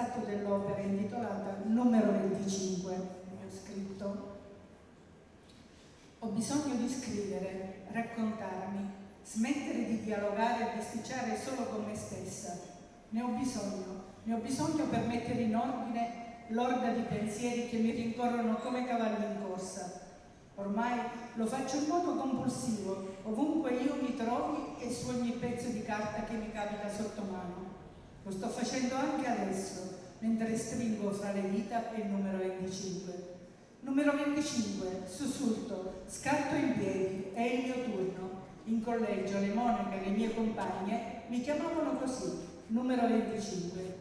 presentato dell'opera intitolata Numero 25. Ho scritto: ho bisogno di scrivere, raccontarmi, smettere di dialogare e bisticciare solo con me stessa. Ne ho bisogno per mettere in ordine l'orda di pensieri che mi rincorrono come cavalli in corsa. Ormai lo faccio in modo compulsivo, ovunque io mi trovi e su ogni pezzo di carta che mi capita sotto mano. Lo sto facendo anche adesso, mentre stringo fra le dita il numero 25. Numero 25, sussulto, scatto in piedi, è il mio turno. In collegio le monache, le mie compagne, mi chiamavano così, numero 25.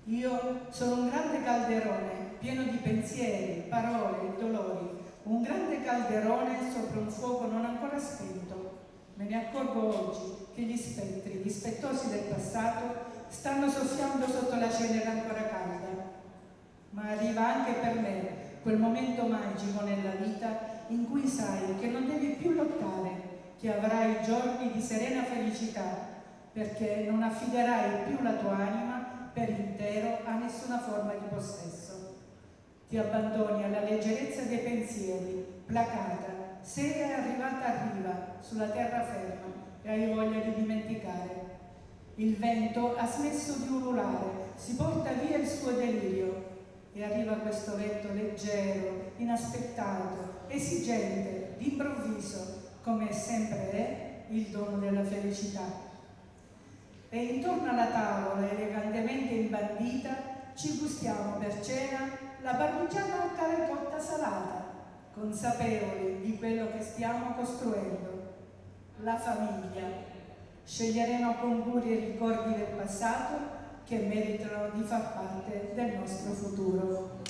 Io sono un grande calderone, pieno di pensieri, parole e dolori, un grande calderone sopra un fuoco non ancora spento. Me ne accorgo oggi che gli spettri, dispettosi del passato, stanno soffiando sotto la cenere ancora calda. Ma arriva anche per me quel momento magico nella vita in cui sai che non devi più lottare, che avrai giorni di serena felicità, perché non affiderai più la tua anima per intero a nessuna forma di possesso. Ti abbandoni alla leggerezza dei pensieri, placata, se è arrivata arriva, sulla terraferma, e hai voglia di dimenticare. Il vento ha smesso di ululare, si porta via il suo delirio, e arriva questo vento leggero, inaspettato, esigente, d'improvviso, come sempre è il dono della felicità. E intorno alla tavola, elegantemente imbandita, ci gustiamo per cena la parmigiana al calecotta salata, consapevoli di quello che stiamo costruendo, la famiglia. Sceglieremo con cura i ricordi del passato che meritano di far parte del nostro futuro.